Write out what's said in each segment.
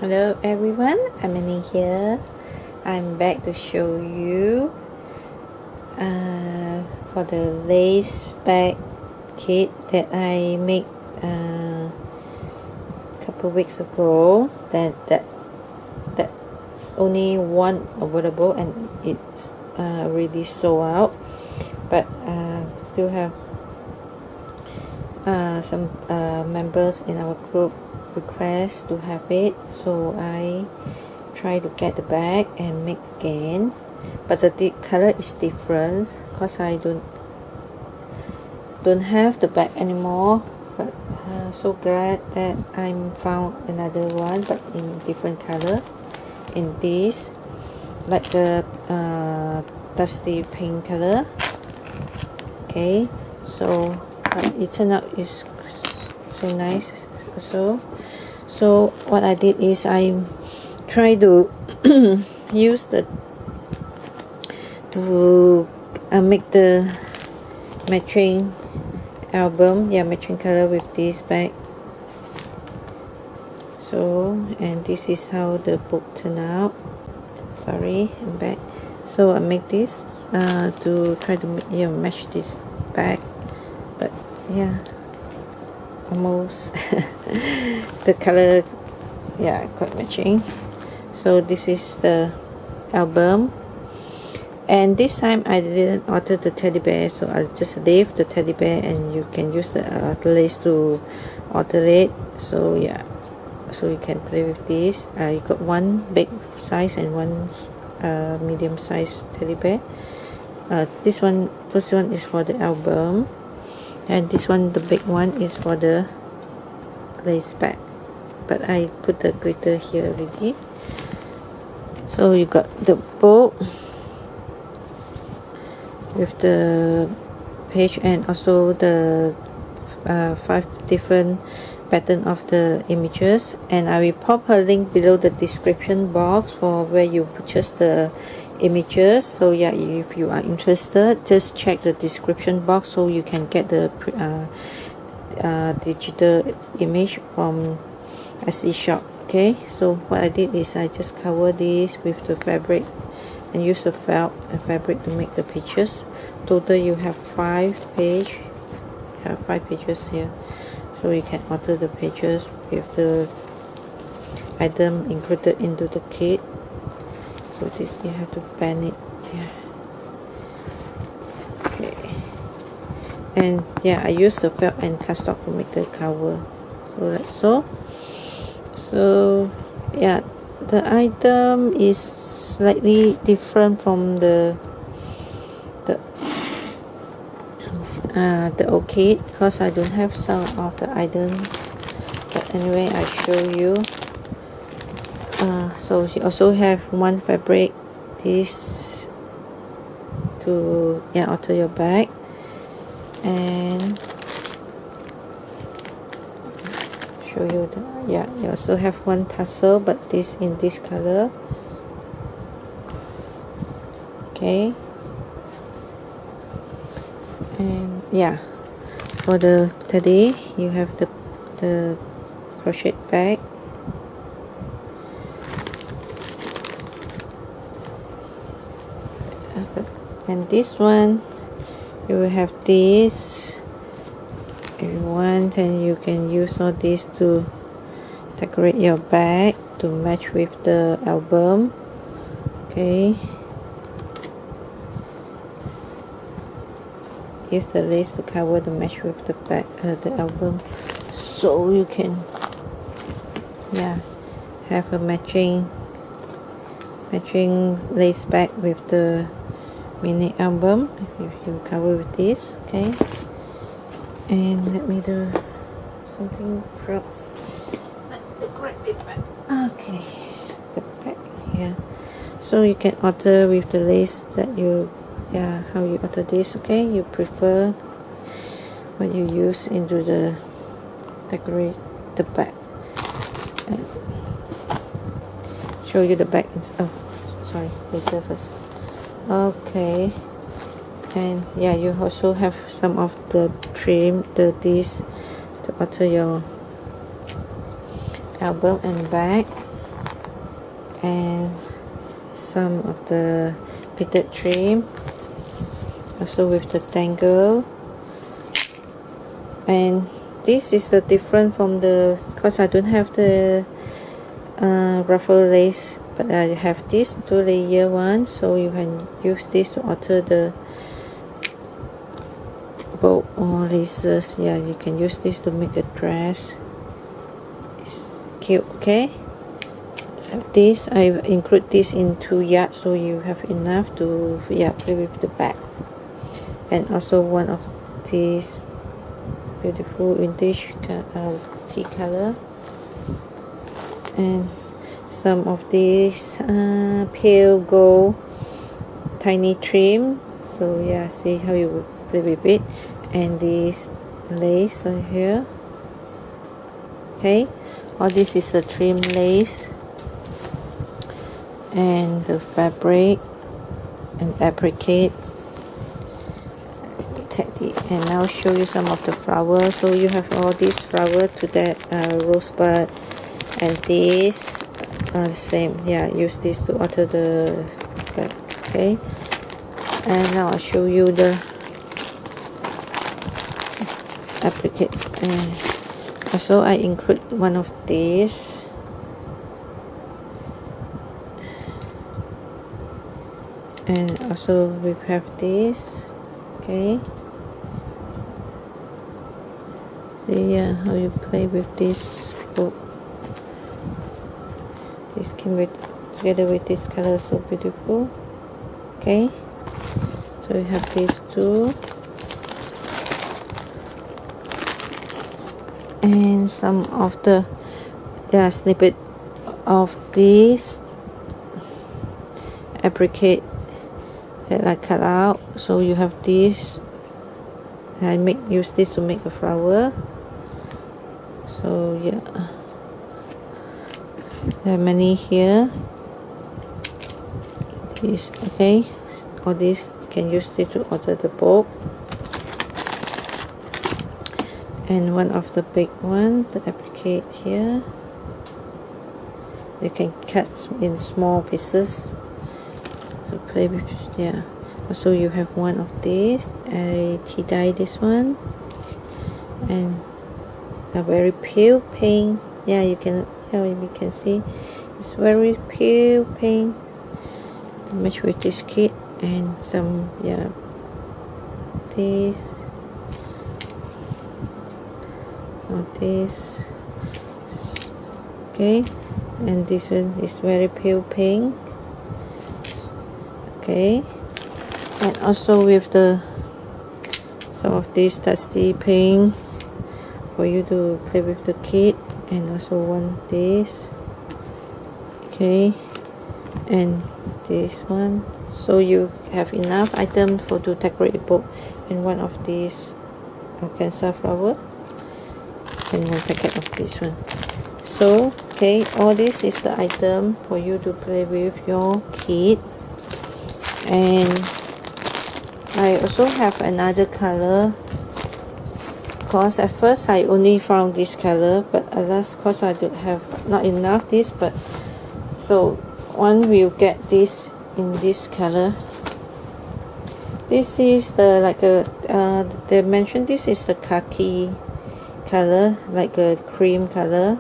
Hello everyone, I'm Annie here. I'm back to show you for the lace bag kit that I made a couple weeks ago. That's only one available and it's already sold out, but still have some members in our group request to have it, so I try to get the bag and make again, but the color is different because I don't have the bag anymore. But so glad that I found another one but in different color, in this like the dusty pink color. Okay, so it turned out is so nice also. So what I did is I try to use to make the matching album, matching color with this bag. So, and this is how the book turned out. Sorry, I'm back. So I make this to try to match this bag, but almost the color quite matching. So this is the album, and this time I didn't alter the teddy bear, so I just leave the teddy bear and you can use the lace to alter it. So so you can play with this. You got one big size and one medium size teddy bear. This one is for the album, and this one, the big one, is for the lace bag, but I put the glitter here already. So you got the book with the page and also the 5 different pattern of the images, and I will pop a link below the description box for where you purchase the images. So if you are interested, just check the description box so you can get the digital image from SE shop. Okay, so what I did is I just cover this with the fabric and use the felt and fabric to make the pictures. Total you have 5 pages here, so you can alter the pages with the item included into the kit. So this you have to bend it here. Okay, and I use the felt and cardstock to make the cover. So that's so the item is slightly different from the old kit because I don't have some of the items, but anyway I show you. So you also have one fabric, this to alter your bag, and show you you also have one tassel, but this in this color. Okay, and for the teddy you have the crochet bag, and this one you will have this. If you want, and you can use all this to decorate your bag to match with the album. Okay, use the lace to cover the match with the bag, the album, so you can have a matching lace bag with the mini album if you cover with this. Okay, and let me do something drop. Okay, the back here. So you can alter with the lace that you how you alter this. Okay, you prefer what you use into the decorate the back. And show you the back. Sorry, later first. Okay, and you also have some of the trim, this to alter your album and bag. and some of the pleated trim, also with the tangle. And this is the different from the, because I don't have the ruffle lace, but I have this 2-layer one, so you can use this to alter the bow or laces. Yeah, you can use this to make a dress. It's cute. Okay, this I include this in 2 yards, so you have enough to play with the back. And also one of these beautiful vintage tea color, and some of these pale gold tiny trim. So yeah, see how you play with it. And this lace right here. Okay, all this is the trim lace, and the fabric and applique. And I'll show you some of the flowers. So you have all these flowers to that rosebud, and this the same. Yeah, use this to alter the skirt. Okay, and now I'll show you the appliques. And also I include one of these. And also we have this. Okay, see how you play with this book. This came with together with this color, so beautiful. Okay, so you have these two, and some of the snippet of this applique that I cut out. So you have this, I use this to make a flower. So yeah, there are many here. This, okay, all this you can use this to alter the bow. And one of the big one, the applique here, you can cut in small pieces to play with. Yeah, also you have one of these. I tea dye this one, and a very pale pink. Yeah, you can see it's very pale pink, match with this kit. And some this, some of this. Okay, and this one is very pale pink. Okay, and also with the some of this dusty pink for you to play with the kit. And also one this. Okay, and this one, so you have enough items for to decorate the book. And one of these cancer flower, and one packet of this one. So okay, all this is the item for you to play with your kit. And I also have another color, because at first I only found this color, but alas, cause I don't have not enough this, but so one will get this in this color. This is the they mentioned this is the khaki color, like a cream color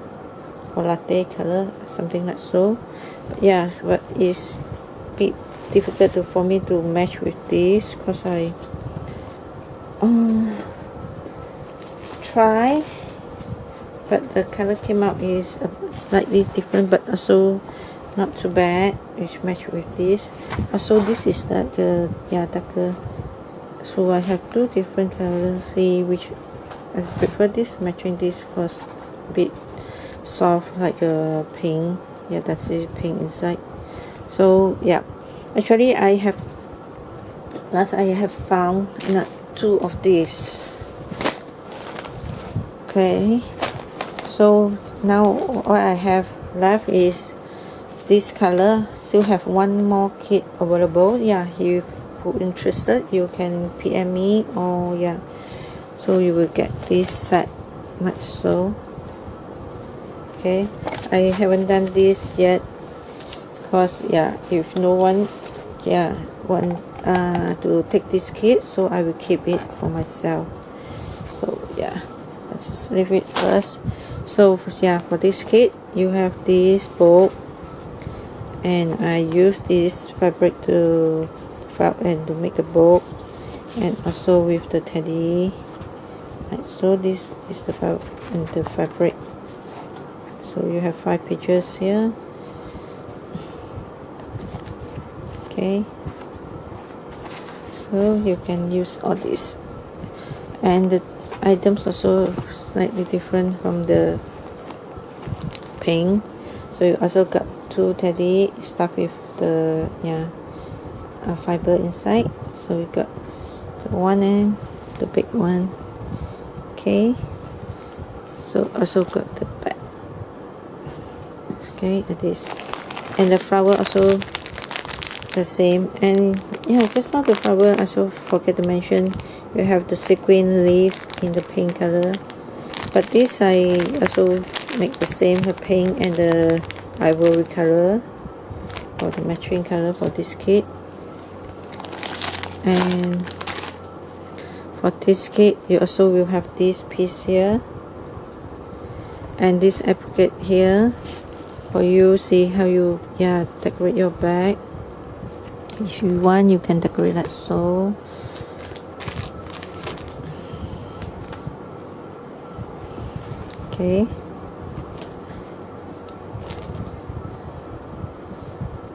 or latte color, something like so. But yeah, but it's bit difficult for me to match with this, because I try, but the color came out is slightly different, but also not too bad, which match with this. Also this is like the darker, so I have 2 different colors. See which I prefer this, matching this, because a bit soft, like a pink. Yeah, that's it, pink inside. So yeah, actually I have found 2 of these. Okay, so now what I have left is this color. Still have one more kit available. Yeah, if you're interested, you can PM me, or so you will get this set, like so. Okay, I haven't done this yet, because yeah, if no one want to take this kit, so I will keep it for myself. So yeah, let's just leave it first. So yeah, for this kit you have this book, and I use this fabric to felt and to make the book, and also with the teddy. Right, so this is the felt and the fabric. So you have 5 pages here. Okay, so you can use all this, and the items also slightly different from the pink. So you also got 2 teddy stuffed with the fiber inside. So you got the one and the big one. Okay, so also got the back. Okay, it is, and the flower also the same. And yeah, just now the flower also forget to mention, you have the sequin leaves in the pink color, but this I also make the same, the pink and the ivory color for the matching color for this kit. And for this kit you also will have this piece here and this applique here for you. See how you decorate your bag. If you want, you can decorate like so. Okay,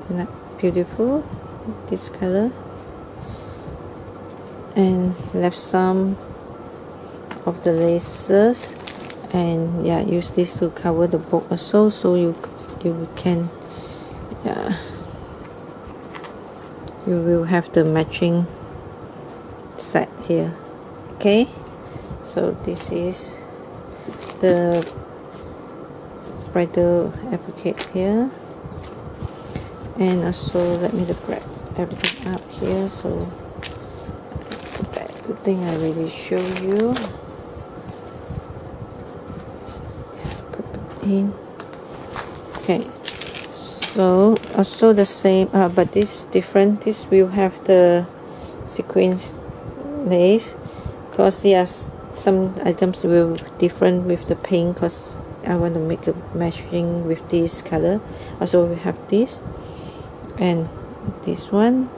isn't that beautiful, this color? And left some of the laces, and use this to cover the book also, so you can you will have the matching set here. Okay, so this is the bridal applique here, and also let me grab everything up here. So the thing I really show you, put it in. Okay, so also the same, but this different. This will have the sequins lace, because yes, some items will different with the pink, because I want to make it matching with this color. Also we have this and this one.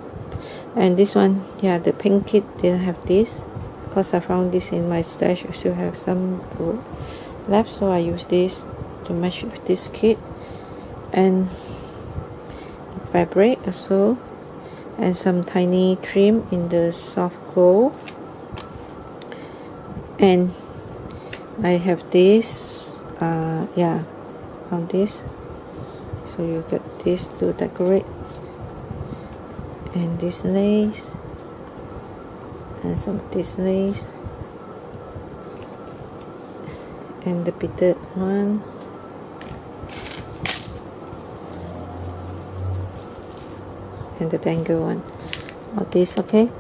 And this one, the pink kit didn't have this, because I found this in my stash. I still have some left, so I use this to match with this kit. And fabric also, and some tiny trim in the soft gold. And I have this on this, so you get this to decorate, and this lace, and some of this lace, and the beaded one, and the dangle one. All this. Okay,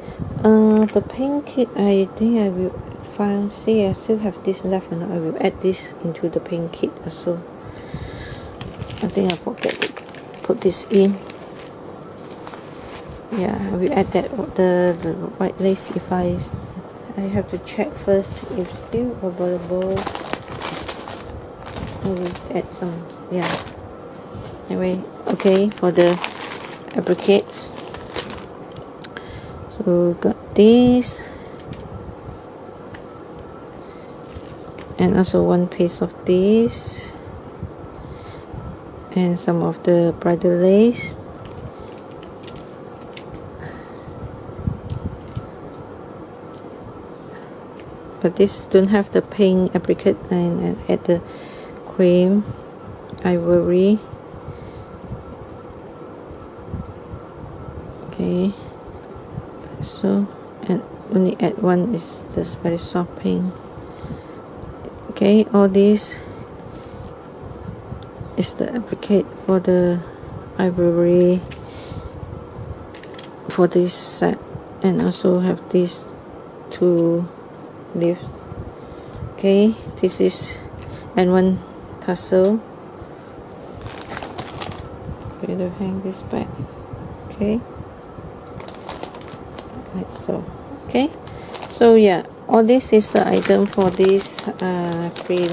the pink kit, I think I will see I still have this left, and I will add this into the pink kit also. I think I forget to put this in. I will add that the white lace. If I have to check first if still available. I will add some. Anyway, okay, for the appliques, so we got this, and also one piece of this, and some of the bridal lace. But this don't have the pink applique, and add the cream ivory. Okay, so, and only add one is this very soft pink. Okay, all this is the applique for the ivory for this set, and also have these 2 leaves. Okay, this is, and one tassel. to hang this back. Okay, like so. Okay, so yeah, all this is the item for this cream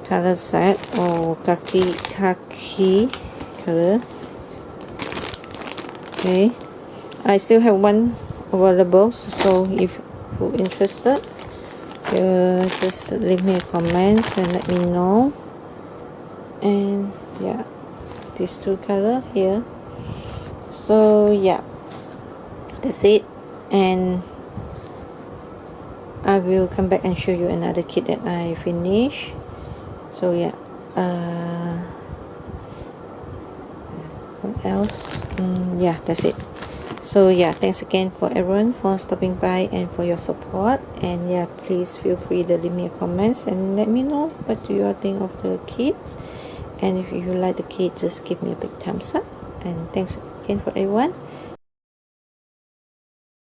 color set, or khaki color. Okay, I still have one available, so if you're interested, just leave me a comment and let me know. And yeah, these two color here. So yeah, that's it, and I will come back and show you another kit that I finished. So yeah, what else? Yeah, that's it. So yeah, thanks again for everyone for stopping by and for your support. And yeah, please feel free to leave me a comments and let me know what do you all think of the kits. And if you like the kit, just give me a big thumbs up. And thanks again for everyone.